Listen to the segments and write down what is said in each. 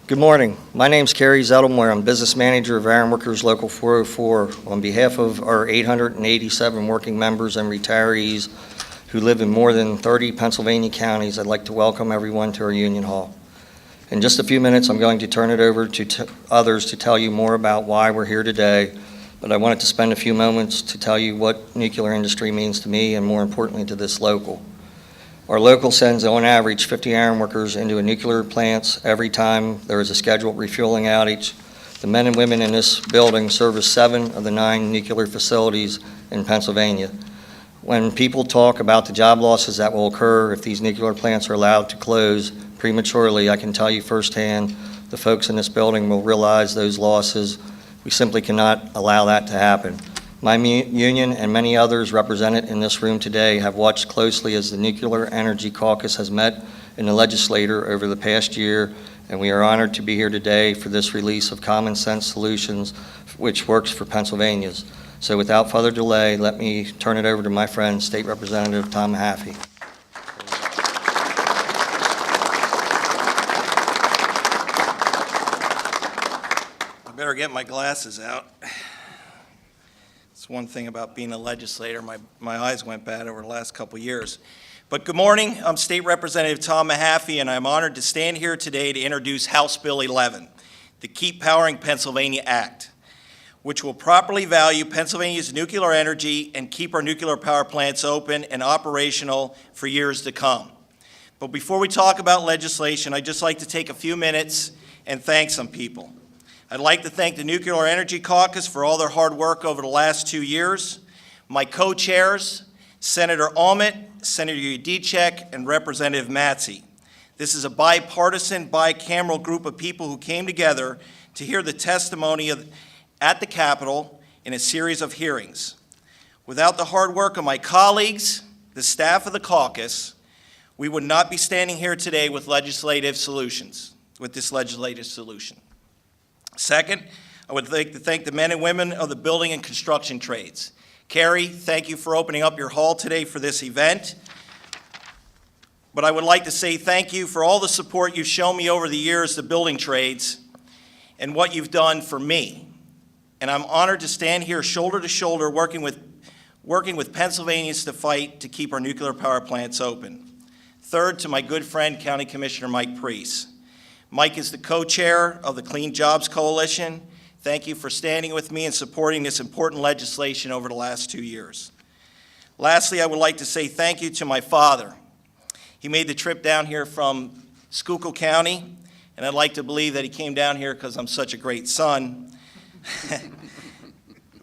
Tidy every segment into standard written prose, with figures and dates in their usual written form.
Good morning. My name's Kerry Zettelmoyer. I'm business manager of Ironworkers Local 404. On behalf of our 887 working members and retirees who live in more than 30 Pennsylvania counties, I'd like to welcome everyone to our Union Hall. In just a few minutes, I'm going to turn it over to others to tell you more about why we're here today, but I wanted to spend a few moments to tell you what nuclear industry means to me and, more importantly, to this local. Our local sends, on average, 50 ironworkers into nuclear plants every time there is a scheduled refueling outage. The men and women in this building service 7 of the 9 nuclear facilities in Pennsylvania. When people talk about the job losses that will occur if these nuclear plants are allowed to close prematurely, I can tell you firsthand, the folks in this building will realize those losses. We simply cannot allow that to happen. My union and many others represented in this room today have watched closely as the Nuclear Energy Caucus has met in the legislature over the past year, and we are honored to be here today for this release of common sense solutions which works for Pennsylvanians. So without further delay, let me turn it over to my friend, State Representative Tom Mehaffie. I better get my glasses out. It's one thing about being a legislator. My eyes went bad over the last couple years. But good morning. I'm State Representative Tom Mehaffie, and I'm honored to stand here today to introduce House Bill 11, the Keep Powering Pennsylvania Act, which will properly value Pennsylvania's nuclear energy and keep our nuclear power plants open and operational for years to come. But before we talk about legislation, I'd just like to take a few minutes and thank some people. I'd like to thank the Nuclear Energy Caucus for all their hard work over the last 2 years, my co-chairs, Senator Almond, Senator Udicek, and Representative Matzi. This is a bipartisan, bicameral group of people who came together to hear the testimony at the Capitol in a series of hearings. Without the hard work of my colleagues, the staff of the caucus, we would not be standing here today with this legislative solution. Second, I would like to thank the men and women of the building and construction trades. Carrie, thank you for opening up your hall today for this event. But I would like to say thank you for all the support you've shown me over the years, the building trades, and what you've done for me. And I'm honored to stand here shoulder to shoulder working with Pennsylvanians to fight to keep our nuclear power plants open. Third, to my good friend, County Commissioner Mike Priest. Mike is the co-chair of the Clean Jobs Coalition. Thank you for standing with me and supporting this important legislation over the last 2 years. Lastly, I would like to say thank you to my father. He made the trip down here from Schuylkill County, and I'd like to believe that he came down here because I'm such a great son.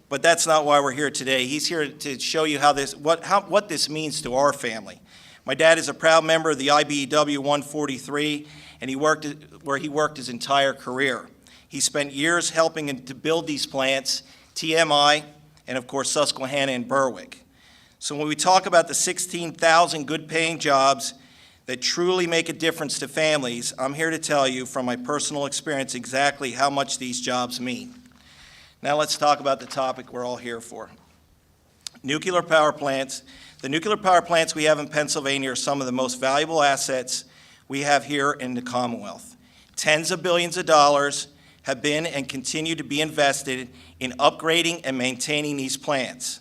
But that's not why we're here today. He's here to show you what this means to our family. My dad is a proud member of the IBEW 143, and he worked his entire career. He spent years helping to build these plants, TMI, and of course Susquehanna and Berwick. So when we talk about the 16,000 good-paying jobs that truly make a difference to families, I'm here to tell you from my personal experience exactly how much these jobs mean. Now let's talk about the topic we're all here for. Nuclear power plants. The nuclear power plants we have in Pennsylvania are some of the most valuable assets we have here in the Commonwealth. Tens of billions of dollars have been and continue to be invested in upgrading and maintaining these plants.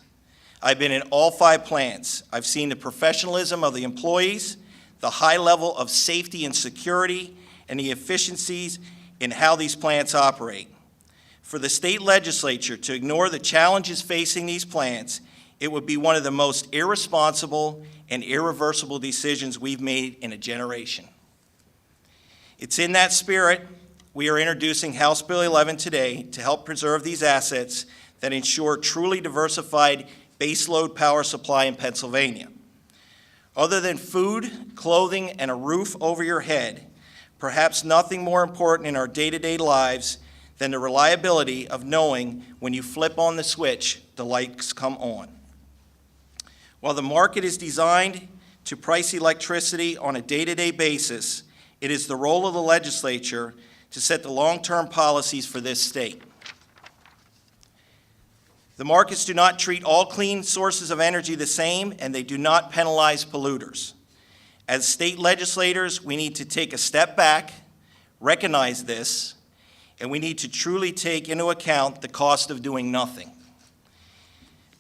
I've been in all 5 plants. I've seen the professionalism of the employees, the high level of safety and security, and the efficiencies in how these plants operate. For the state legislature to ignore the challenges facing these plants, it would be one of the most irresponsible and irreversible decisions we've made in a generation. It's in that spirit we are introducing House Bill 11 today to help preserve these assets that ensure truly diversified baseload power supply in Pennsylvania. Other than food, clothing, and a roof over your head, perhaps nothing more important in our day-to-day lives than the reliability of knowing when you flip on the switch, the lights come on. While the market is designed to price electricity on a day-to-day basis, it is the role of the legislature to set the long-term policies for this state. The markets do not treat all clean sources of energy the same, and they do not penalize polluters. As state legislators, we need to take a step back, recognize this, and we need to truly take into account the cost of doing nothing.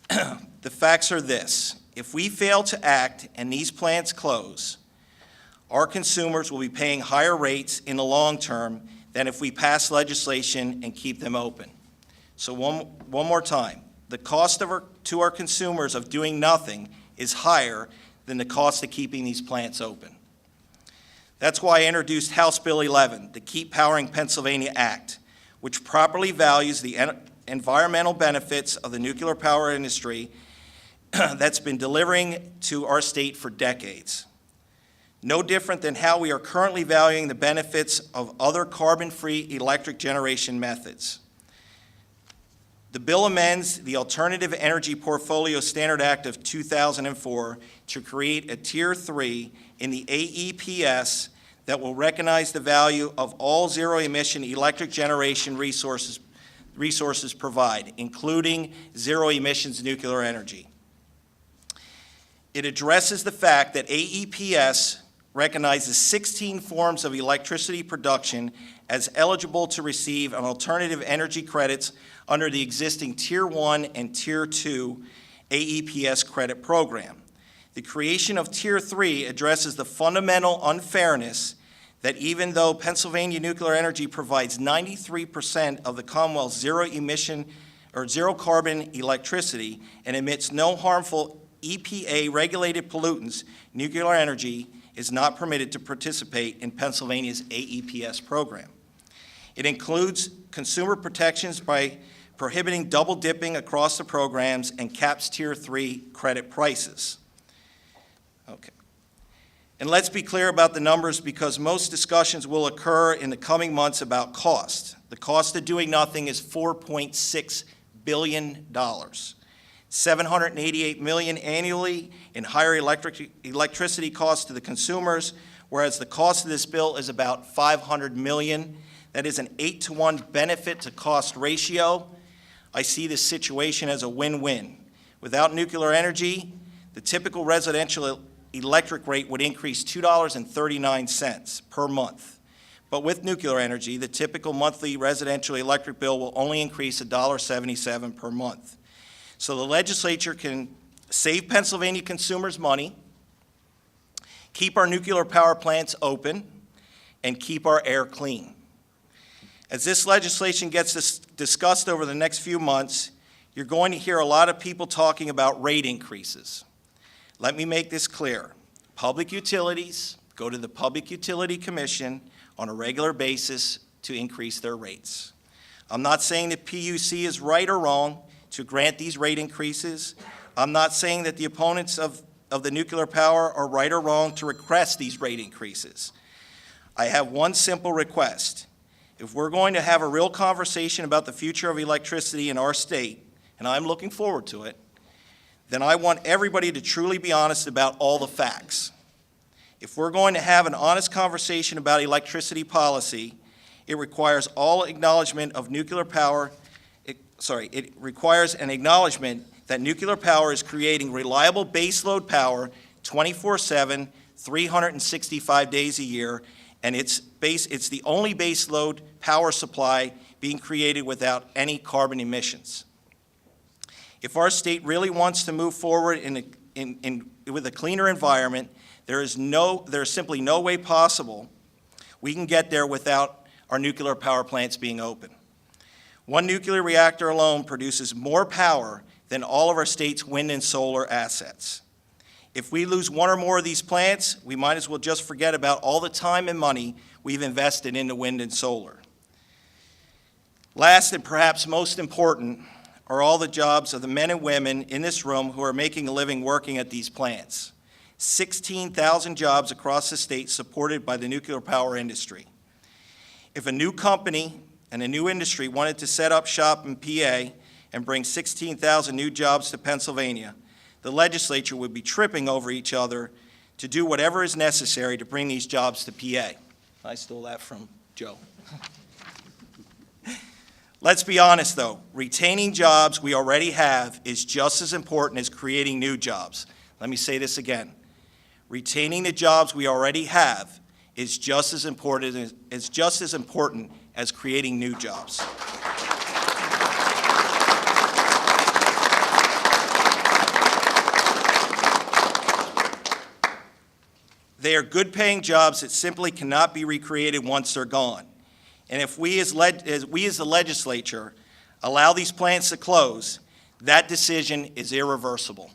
The facts are this: if we fail to act and these plants close, our consumers will be paying higher rates in the long term than if we pass legislation and keep them open. So one more time, the cost to our consumers of doing nothing is higher than the cost of keeping these plants open. That's why I introduced House Bill 11, the Keep Powering Pennsylvania Act, which properly values the environmental benefits of the nuclear power industry that's been delivering to our state for decades. No different than how we are currently valuing the benefits of other carbon-free electric generation methods. The bill amends the Alternative Energy Portfolio Standard Act of 2004 to create a Tier 3 in the AEPS that will recognize the value of all zero-emission electric generation resources provide, including zero-emissions nuclear energy. It addresses the fact that AEPS recognizes 16 forms of electricity production as eligible to receive an alternative energy credits under the existing Tier 1 and Tier 2 AEPS credit program. The creation of Tier 3 addresses the fundamental unfairness that even though Pennsylvania Nuclear Energy provides 93% of the Commonwealth's zero-emission or zero-carbon electricity and emits no harmful EPA-regulated pollutants, nuclear energy is not permitted to participate in Pennsylvania's AEPS program. It includes consumer protections by prohibiting double dipping across the programs and caps Tier 3 credit prices. Okay. And let's be clear about the numbers because most discussions will occur in the coming months about cost. The cost of doing nothing is $4.6 billion. $788 million annually in higher electricity costs to the consumers, whereas the cost of this bill is about $500 million. That is an 8-to-1 benefit to cost ratio. I see this situation as a win-win. Without nuclear energy, the typical residential electric rate would increase $2.39 per month. But with nuclear energy, the typical monthly residential electric bill will only increase $1.77 per month. So the legislature can save Pennsylvania consumers money, keep our nuclear power plants open, and keep our air clean. As this legislation gets discussed over the next few months, you're going to hear a lot of people talking about rate increases. Let me make this clear. Public utilities go to the Public Utility Commission on a regular basis to increase their rates. I'm not saying that PUC is right or wrong to grant these rate increases. I'm not saying that the opponents of the nuclear power are right or wrong to request these rate increases. I have one simple request. If we're going to have a real conversation about the future of electricity in our state, and I'm looking forward to it, then I want everybody to truly be honest about all the facts. If we're going to have an honest conversation about electricity policy, it requires all acknowledgement of nuclear power. It requires an acknowledgement that nuclear power is creating reliable baseload power 24/7, 365 days a year, and it's the only baseload power supply being created without any carbon emissions. If our state really wants to move forward with a cleaner environment, there is simply no way possible we can get there without our nuclear power plants being open. One nuclear reactor alone produces more power than all of our state's wind and solar assets. If we lose one or more of these plants, we might as well just forget about all the time and money we've invested into wind and solar. Last and perhaps most important are all the jobs of the men and women in this room who are making a living working at these plants. 16,000 jobs across the state supported by the nuclear power industry. If a new company and a new industry wanted to set up shop in PA and bring 16,000 new jobs to Pennsylvania, the legislature would be tripping over each other to do whatever is necessary to bring these jobs to PA. I stole that from Joe. Let's be honest, though. Retaining jobs we already have is just as important as creating new jobs. Let me say this again. Retaining the jobs we already have is just as important as creating new jobs. They are good-paying jobs that simply cannot be recreated once they're gone. And if we as the legislature allow these plants to close, that decision is irreversible.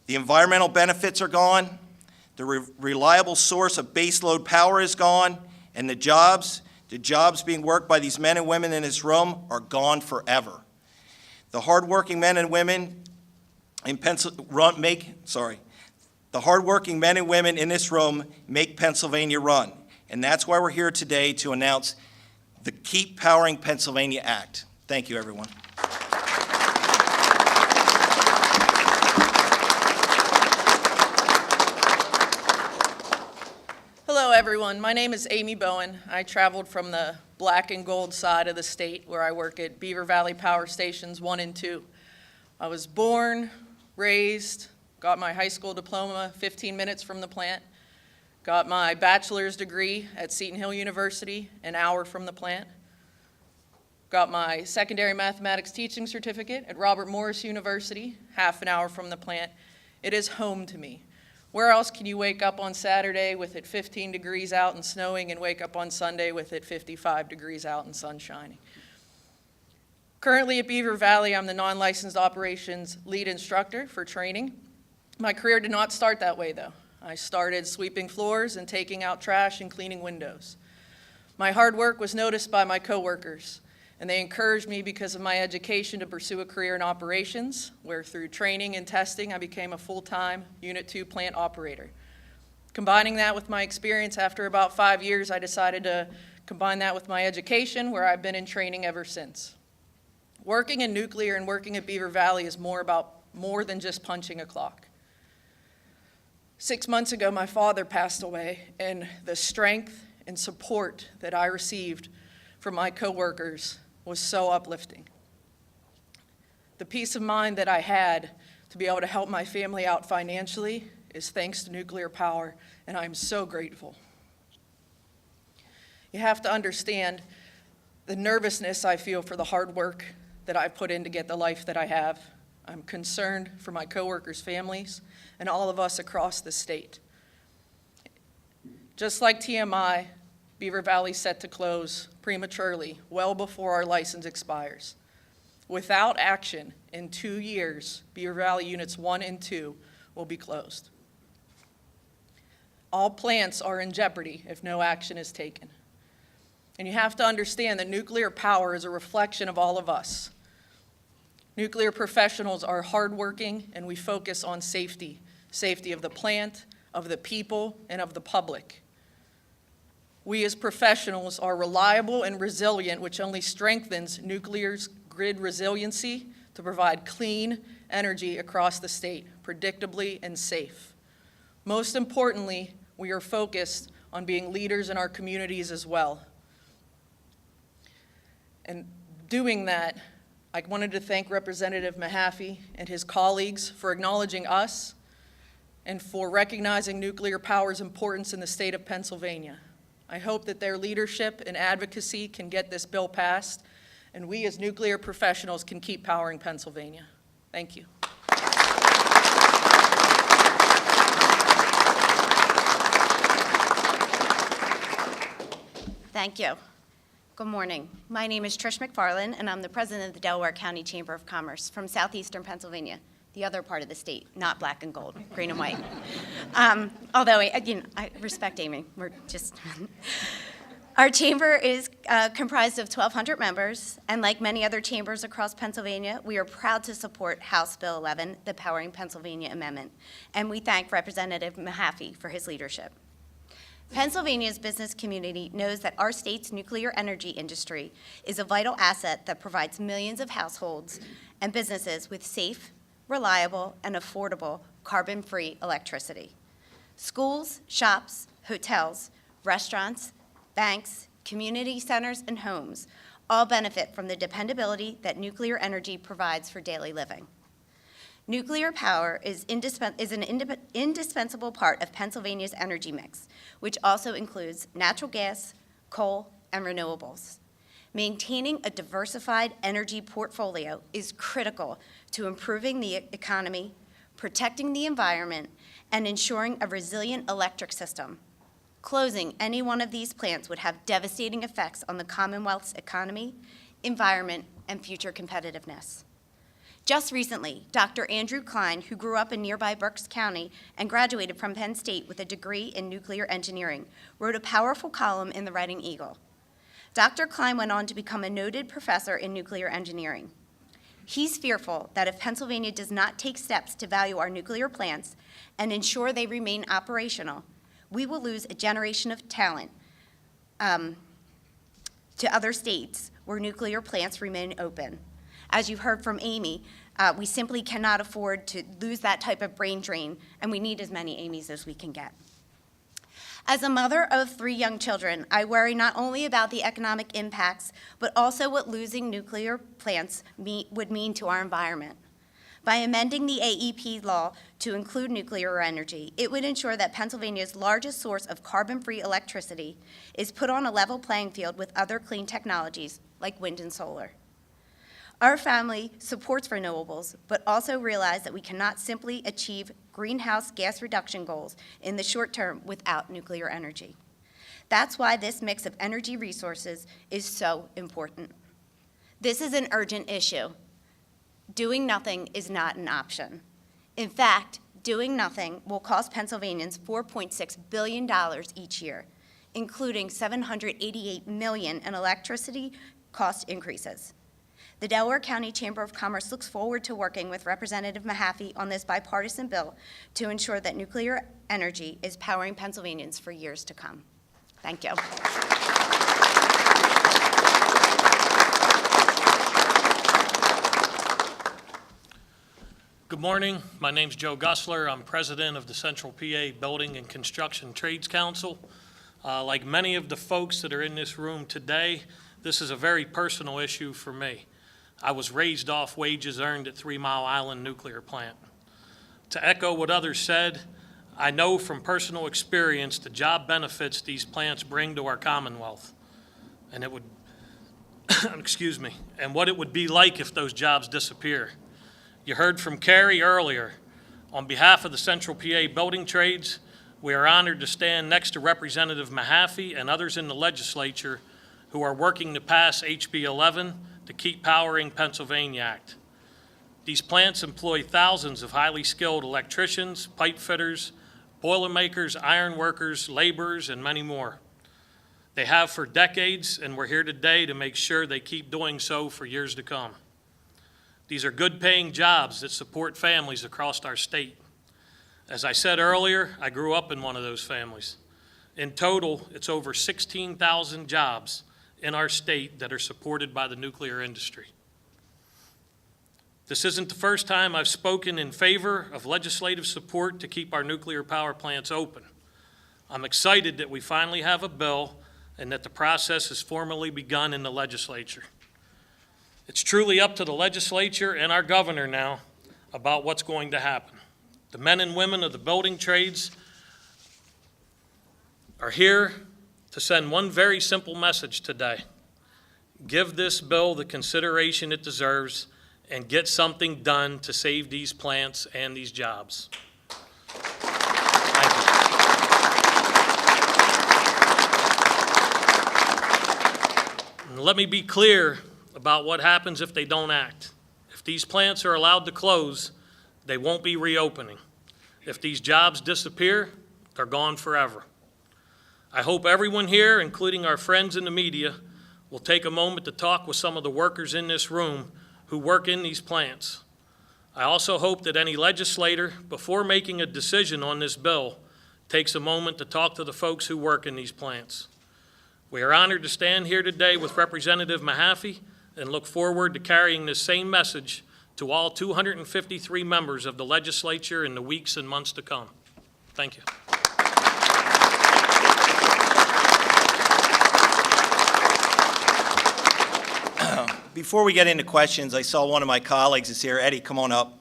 The environmental benefits are gone, the reliable source of baseload power is gone, and the jobs being worked by these men and women in this room are gone forever. The hardworking men and women in The hardworking men and women in this room make Pennsylvania run, and that's why we're here today to announce the Keep Powering Pennsylvania Act. Thank you, everyone. Hello, everyone. My name is Amy Bowen. I traveled from the black and gold side of the state where I work at Beaver Valley Power Stations 1 and 2. I was born, raised, got my high school diploma 15 minutes from the plant, got my bachelor's degree at Seton Hill University, an hour from the plant, got my secondary mathematics teaching certificate at Robert Morris University, half an hour from the plant. It is home to me. Where else can you wake up on Saturday with it 15 degrees out and snowing and wake up on Sunday with it 55 degrees out and sun shining? Currently at Beaver Valley, I'm the non-licensed operations lead instructor for training. My career did not start that way, though. I started sweeping floors and taking out trash and cleaning windows. My hard work was noticed by my coworkers, and they encouraged me because of my education to pursue a career in operations, where through training and testing, I became a full-time Unit 2 plant operator. Combining that with my experience, after about 5 years, I decided to combine that with my education, where I've been in training ever since. Working in nuclear and working at Beaver Valley is more than just punching a clock. 6 months ago, my father passed away, and the strength and support that I received from my coworkers was so uplifting. The peace of mind that I had to be able to help my family out financially is thanks to nuclear power, and I'm so grateful. You have to understand the nervousness I feel for the hard work that I've put in to get the life that I have. I'm concerned for my coworkers' families and all of us across the state. Just like TMI, Beaver Valley's set to close prematurely, well before our license expires. Without action, in 2 years, Beaver Valley Units 1 and 2 will be closed. All plants are in jeopardy if no action is taken. And you have to understand that nuclear power is a reflection of all of us. Nuclear professionals are hardworking, and we focus on safety of the plant, of the people, and of the public. We as professionals are reliable and resilient, which only strengthens nuclear's grid resiliency to provide clean energy across the state, predictably and safe. Most importantly, we are focused on being leaders in our communities as well. And doing that, I wanted to thank Representative Mehaffie and his colleagues for acknowledging us and for recognizing nuclear power's importance in the state of Pennsylvania. I hope that their leadership and advocacy can get this bill passed, and we as nuclear professionals can keep powering Pennsylvania. Thank you. Thank you. Good morning. My name is Trish McFarland, and I'm the president of the Delaware County Chamber of Commerce from southeastern Pennsylvania, the other part of the state, not black and gold, green and white. Although, I respect Amy. We're just... Our chamber is comprised of 1,200 members, and like many other chambers across Pennsylvania, we are proud to support House Bill 11, the Powering Pennsylvania Amendment, and we thank Representative Mehaffie for his leadership. Pennsylvania's business community knows that our state's nuclear energy industry is a vital asset that provides millions of households and businesses with safe, reliable, and affordable carbon-free electricity. Schools, shops, hotels, restaurants, banks, community centers, and homes all benefit from the dependability that nuclear energy provides for daily living. Nuclear power is an indispensable part of Pennsylvania's energy mix, which also includes natural gas, coal, and renewables. Maintaining a diversified energy portfolio is critical to improving the economy, protecting the environment, and ensuring a resilient electric system. Closing any one of these plants would have devastating effects on the Commonwealth's economy, environment, and future competitiveness. Just recently, Dr. Andrew Klein, who grew up in nearby Berks County and graduated from Penn State with a degree in nuclear engineering, wrote a powerful column in the Reading Eagle. Dr. Klein went on to become a noted professor in nuclear engineering. He's fearful that if Pennsylvania does not take steps to value our nuclear plants and ensure they remain operational, we will lose a generation of talent to other states where nuclear plants remain open. As you heard from Amy, we simply cannot afford to lose that type of brain drain, and we need as many Amys as we can get. As a mother of 3 young children, I worry not only about the economic impacts, but also what losing nuclear plants would mean to our environment. By amending the AEP law to include nuclear energy, it would ensure that Pennsylvania's largest source of carbon-free electricity is put on a level playing field with other clean technologies like wind and solar. Our family supports renewables, but also realize that we cannot simply achieve greenhouse gas reduction goals in the short term without nuclear energy. That's why this mix of energy resources is so important. This is an urgent issue. Doing nothing is not an option. In fact, doing nothing will cost Pennsylvanians $4.6 billion each year, including $788 million in electricity cost increases. The Delaware County Chamber of Commerce looks forward to working with Representative Mehaffie on this bipartisan bill to ensure that nuclear energy is powering Pennsylvanians for years to come. Thank you. Good morning. My name's Joe Gussler. I'm president of the Central PA Building and Construction Trades Council. Like many of the folks that are in this room today, this is a very personal issue for me. I was raised off wages earned at 3 Mile Island Nuclear Plant. To echo what others said, I know from personal experience the job benefits these plants bring to our Commonwealth. And it would, excuse me, and what it would be like if those jobs disappear. You heard from Carrie earlier. On behalf of the Central PA Building Trades, we are honored to stand next to Representative Mehaffie and others in the legislature who are working to pass HB 11, the Keep Powering Pennsylvania Act. These plants employ thousands of highly skilled electricians, pipe fitters, boilermakers, iron workers, laborers, and many more. They have for decades, and we're here today to make sure they keep doing so for years to come. These are good-paying jobs that support families across our state. As I said earlier, I grew up in one of those families. In total, it's over 16,000 jobs in our state that are supported by the nuclear industry. This isn't the first time I've spoken in favor of legislative support to keep our nuclear power plants open. I'm excited that we finally have a bill and that the process has formally begun in the legislature. It's truly up to the legislature and our governor now about what's going to happen. The men and women of the building trades are here to send one very simple message today. Give this bill the consideration it deserves and get something done to save these plants and these jobs. Thank you. And let me be clear about what happens if they don't act. If these plants are allowed to close, they won't be reopening. If these jobs disappear, they're gone forever. I hope everyone here, including our friends in the media, will take a moment to talk with some of the workers in this room who work in these plants. I also hope that any legislator, before making a decision on this bill, takes a moment to talk to the folks who work in these plants. We are honored to stand here today with Representative Mehaffie and look forward to carrying this same message to all 253 members of the legislature in the weeks and months to come. Thank you. Before we get into questions, I saw one of my colleagues is here. Eddie, come on up.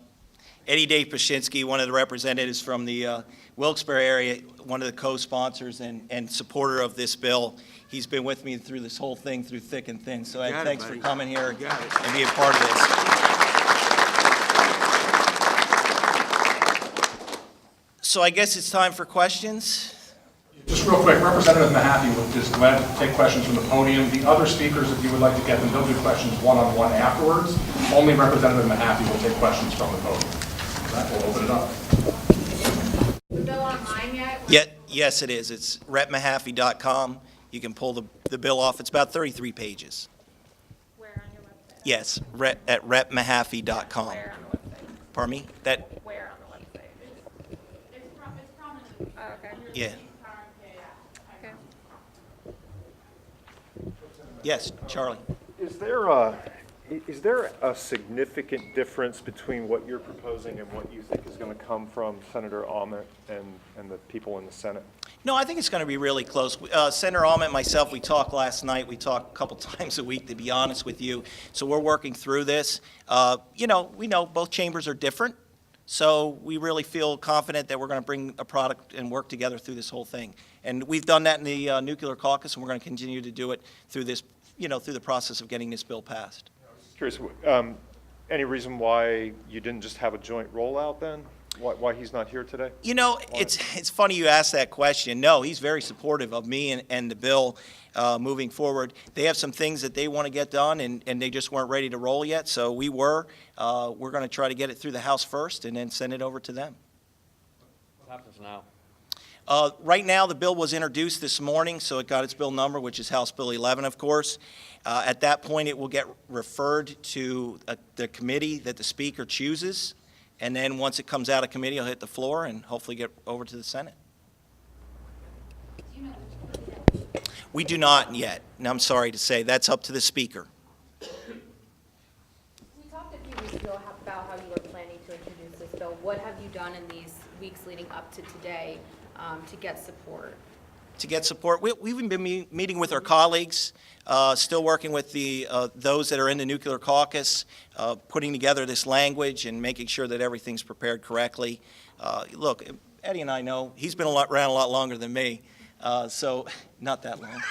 Eddie Dave Pashinsky, one of the representatives from the Wilkes-Barre area, one of the co-sponsors and supporter of this bill. He's been with me through this whole thing, through thick and thin. So Ed, thanks for coming here and being part of this. So I guess it's time for questions. Just real quick, Representative Mehaffie will just go ahead and take questions from the podium. The other speakers, if you would like to get them, they'll do questions one-on-one afterwards. Only Representative Mehaffie will take questions from the podium. That will open it up. The bill online yet? Yes, it is. It's repmehaffie.com. You can pull the bill off. It's about 33 pages. Where on your website? Yes, at repmehaffie.com. Where on the website? Pardon me? That, Where on the website? It's prominent. Oh, okay. yeah. Okay. Yes, Charlie. Is there a significant difference between what you're proposing and what you think is going to come from Senator Ahmet and the people in the Senate? No, I think it's going to be really close. Senator Ahmet and myself, we talked last night. We talk a couple times a week, to be honest with you. So we're working through this. We know both chambers are different. So we really feel confident that we're going to bring a product and work together through this whole thing. And we've done that in the Nuclear Caucus, and we're going to continue to do it through this, through the process of getting this bill passed. Curious, any reason why you didn't just have a joint rollout then? Why he's not here today? It's funny you ask that question. No, he's very supportive of me and the bill moving forward. They have some things that they want to get done, and they just weren't ready to roll yet. So we're going to try to get it through the House first and then send it over to them. What happens now? Right now, the bill was introduced this morning, so it got its bill number, which is House Bill 11, of course. At that point, it will get referred to the committee that the Speaker chooses. And then once it comes out of committee, it'll hit the floor and hopefully get over to the Senate. We do not yet. And I'm sorry to say, that's up to the Speaker. We talked a few weeks ago about how you were planning to introduce this bill. What have you done in these weeks leading up to today to get support? To get support, we've been meeting with our colleagues, still working with those that are in the Nuclear Caucus, putting together this language and making sure that everything's prepared correctly. Look, Eddie and I know, he's been around a lot longer than me, so not that long.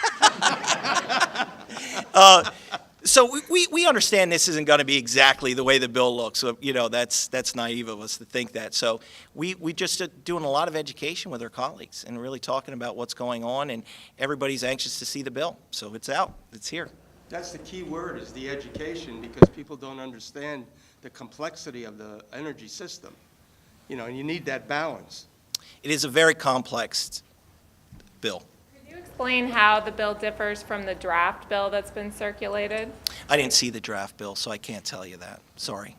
So we understand this isn't going to be exactly the way the bill looks. So, that's naive of us to think that. So we just are doing a lot of education with our colleagues and really talking about what's going on, and everybody's anxious to see the bill. So it's out. It's here. That's the key word, is the education, because people don't understand the complexity of the energy system. And you need that balance. It is a very complex bill. Could you explain how the bill differs from the draft bill that's been circulated? I didn't see the draft bill, so I can't tell you that. Sorry.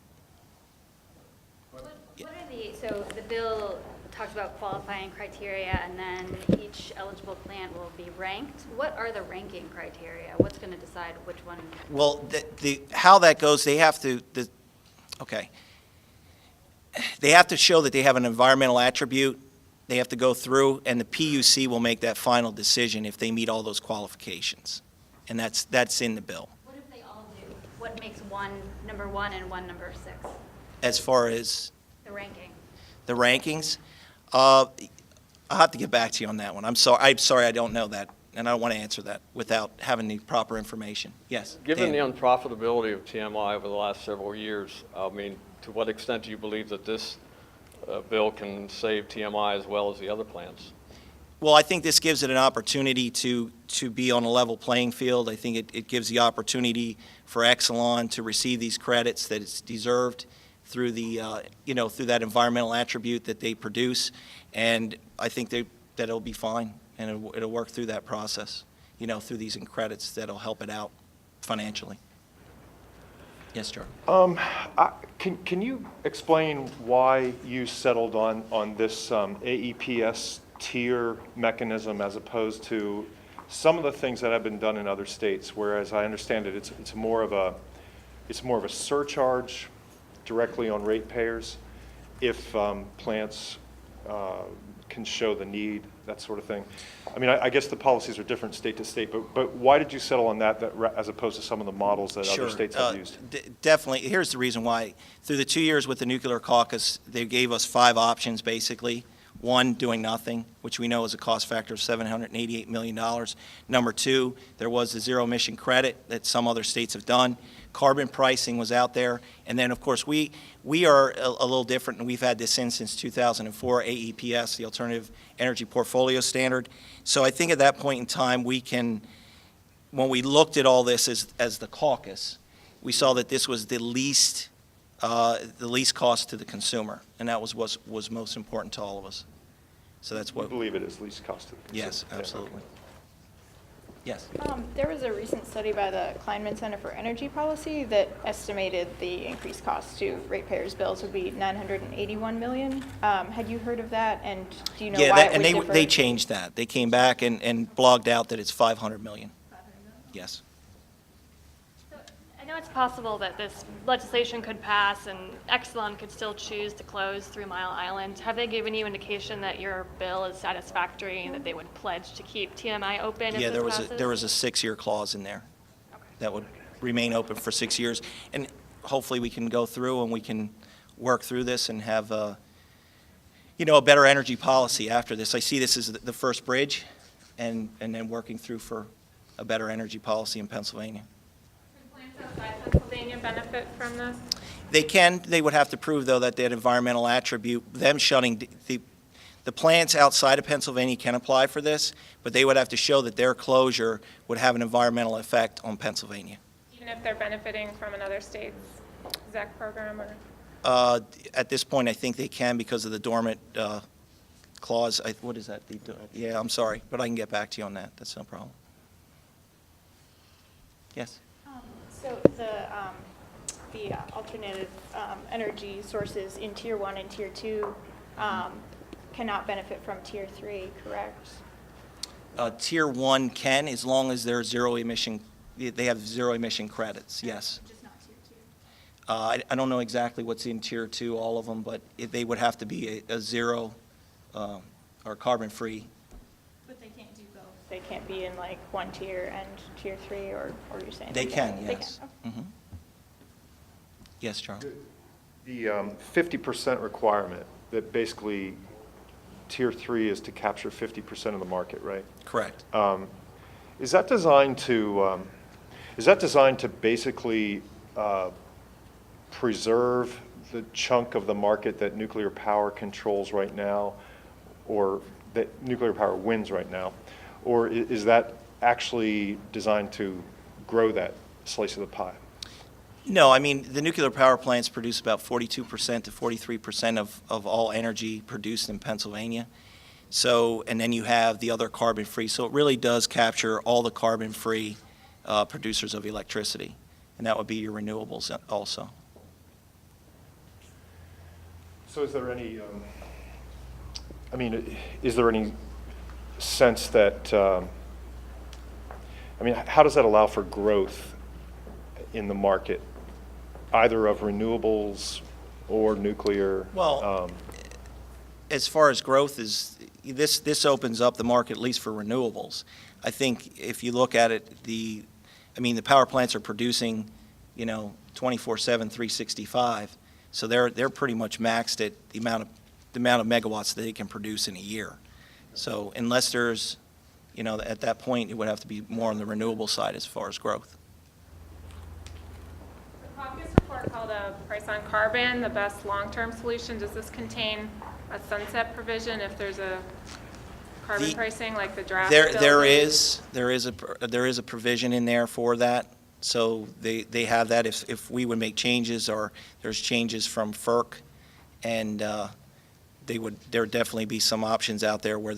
So the bill talks about qualifying criteria, and then each eligible plant will be ranked. What are the ranking criteria? What's going to decide which one? Well, how that goes, they have to, they have to show that they have an environmental attribute. They have to go through, and the PUC will make that final decision if they meet all those qualifications. And that's in the bill. What if they all do? What makes one number 1 and one number 6? As far as The ranking. the rankings, I'll have to get back to you on that one. I'm sorry I don't know that, and I don't want to answer that without having the proper information. Yes? Given Dan? the unprofitability of TMI over the last several years, to what extent do you believe that this bill can save TMI as well as the other plants? Well, I think this gives it an opportunity to be on a level playing field. I think it gives the opportunity for Exelon to receive these credits that it's deserved through the, through that environmental attribute that they produce. And I think that it'll be fine, and it'll work through that process, through these credits that'll help it out financially. Yes, Charlie? Can you explain why you settled on this AEPS tier mechanism as opposed to some of the things that have been done in other states? Whereas I understand it, it's more of a surcharge directly on ratepayers if plants can show the need, that sort of thing. I mean, I guess the policies are different state to state, but why did you settle on that as opposed to some of the models that other states have used? Definitely. Here's the reason why. Through the 2 years with the Nuclear Caucus, they gave us 5 options, basically. One, doing nothing, which we know is a cost factor of $788 million. Number 2, there was the zero-emission credit that some other states have done. Carbon pricing was out there. And then, of course, we are a little different, and we've had this since 2004, AEPS, the Alternative Energy Portfolio Standard. So I think at that point in time, when we looked at all this as the caucus, we saw that this was the least cost to the consumer, and that was most important to all of us. So that's what. I believe it is least cost to the consumer. Yes, absolutely. Yeah, okay. Yes. There was a recent study by the Kleinman Center for Energy Policy that estimated the increased cost to ratepayers' bills would be $981 million. Had you heard of that, and do you know why it would differ? They changed that. They came back and blogged out that it's $500 million. Yes. I know it's possible that this legislation could pass and Exelon could still choose to close 3 Mile Island. Have they given you indication that your bill is satisfactory and that they would pledge to keep TMI open if Yeah, this passes? there was a 6-year clause in there that would remain open for 6 years. And hopefully we can go through and we can work through this and have a better energy policy after this. I see this as the first bridge and then working through for a better energy policy in Pennsylvania. Outside Pennsylvania benefit from this? They would have to prove, though, that environmental attribute, them shutting, the plants outside of Pennsylvania can apply for this, but they would have to show that their closure would have an environmental effect on Pennsylvania. Even if they're benefiting from another state's ZEC program, or? At this point, I think they can because of the dormant clause. What is that? Yeah, I'm sorry, but I can get back to you on that. That's no problem. Yes? So the alternative energy sources in Tier 1 and Tier 2 cannot benefit from Tier 3, correct? Tier 1 can, as long as they're zero-emission, they have zero-emission credits, yes. Just not Tier 2? I don't know exactly what's in Tier 2, all of them, but they would have to be a zero or carbon-free. But they can't do both? They can't be in like one tier and Tier 3, or you're saying? They can, They yes. can, okay. Mhm. Yes, Charles? The 50% requirement, that basically Tier 3 is to capture 50% of the market, right? Correct. Is that designed to basically preserve the chunk of the market that nuclear power controls right now, or that nuclear power wins right now? Or is that actually designed to grow that slice of the pie? No, I mean, the nuclear power plants produce about 42% to 43% of all energy produced in Pennsylvania. So, and then you have the other carbon-free. So it really does capture all the carbon-free producers of electricity. And that would be your renewables also. So is there any, is there any sense that, how does that allow for growth in the market, either of renewables or nuclear? Well, as far as growth is, this opens up the market at least for renewables. I think if you look at it, the power plants are producing, 24/7, 365. So they're pretty much maxed at the amount of megawatts that they can produce in a year. So unless there's, at that point, it would have to be more on the renewable side as far as growth. The caucus report called a price on carbon the best long-term solution. Does this contain a sunset provision if there's a carbon pricing like the draft bill? There is a provision in there for that. So they have that if we would make changes or there's changes from FERC, and there would definitely be some options out there where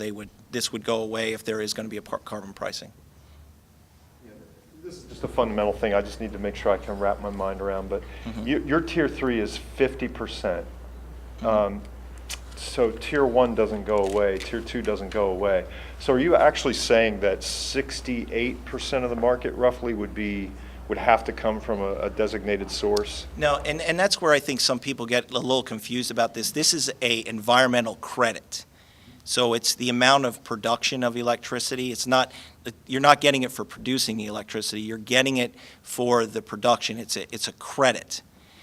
this would go away if there is going to be a carbon pricing. This is just a fundamental thing I just need to make sure I can wrap my mind around, but your Tier 3 is 50%. So Tier 1 doesn't go away, Tier 2 doesn't go away. So are you actually saying that 68% of the market roughly would have to come from a designated source? No, and that's where I think some people get a little confused about this. This is an environmental credit. So it's the amount of production of electricity. It's not, you're not getting it for producing the electricity, you're getting it for the production. It's a credit.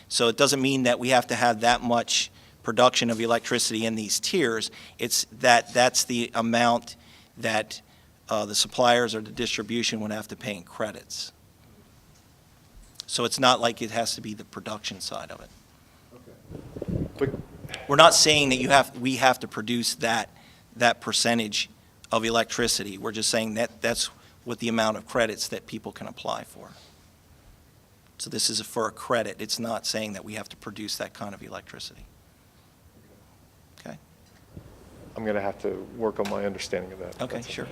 So it doesn't mean that we have to have that much production of electricity in these tiers. It's that's the amount that the suppliers or the distribution would have to pay in credits. So it's not like it has to be the production side of it. But We're not saying that we have to produce that percentage of electricity. We're just saying that that's what the amount of credits that people can apply for. So this is for a credit. It's not saying that we have to produce that kind of electricity. Okay? I'm going to have to work on my understanding of that. Okay, That's sure.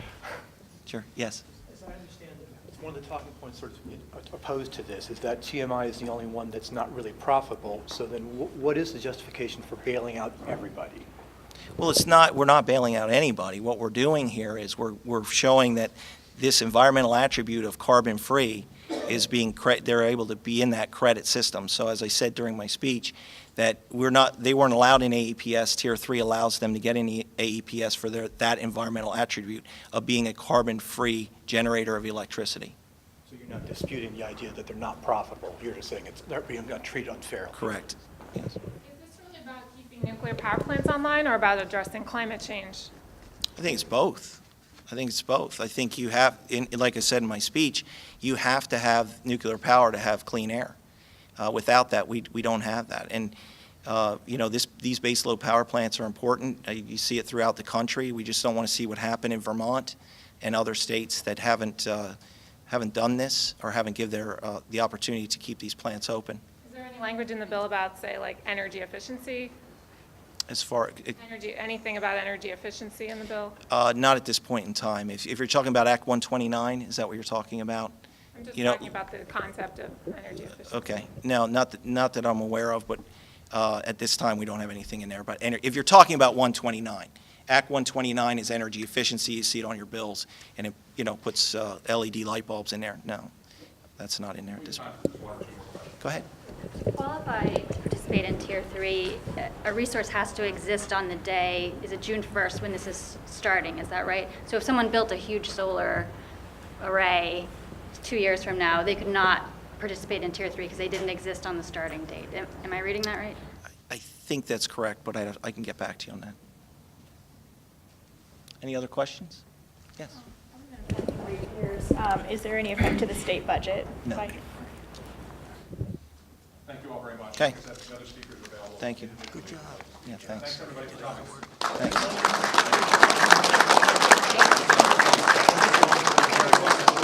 Sure, yes. As I understand it, one of the talking points sort of opposed to this is that TMI is the only one that's not really profitable. So then what is the justification for bailing out everybody? Well, it's not, we're not bailing out anybody. What we're doing here is we're showing that this environmental attribute of carbon-free is being, they're able to be in that credit system. So as I said during my speech, that they weren't allowed in AEPS. Tier 3 allows them to get in the AEPS for that environmental attribute of being a carbon-free generator of electricity. So you're not disputing the idea that they're not profitable. You're just saying they're being treated unfairly. Correct. Yes. Is this really about keeping nuclear power plants online or about addressing climate change? I think it's both. I think it's both. I think you have, like I said in my speech, you have to have nuclear power to have clean air. Without that, we don't have that. And, you know, these baseload power plants are important. You see it throughout the country. We just don't want to see what happened in Vermont and other states that haven't done this or haven't given the opportunity to keep these plants open. Is there any language in the bill about, say, like energy efficiency? As far, Anything about energy efficiency in the bill? not at this point in time. If you're talking about Act 129, is that what you're talking about? I'm just You know- talking about the concept of energy efficiency. Okay. No, not that I'm aware of, but at this time, we don't have anything in there. But if you're talking about 129, Act 129 is energy efficiency. You see it on your bills, and it, you know, puts LED light bulbs in there. No, that's not in there at this point. Go ahead. To qualify to participate in Tier 3, a resource has to exist on the day, is it June 1st when this is starting, is that right? So if someone built a huge solar array 2 years from now, they could not participate in Tier 3 because they didn't exist on the starting date. Am I reading that right? I think that's correct, but I can get back to you on that. Any other questions? Yes. Is there any effect to the state budget? No. Thank you all very much. Okay. Like I said, the other speakers are available. Thank you. Good job. Yeah, thanks. Thanks, everybody, for coming. Thanks.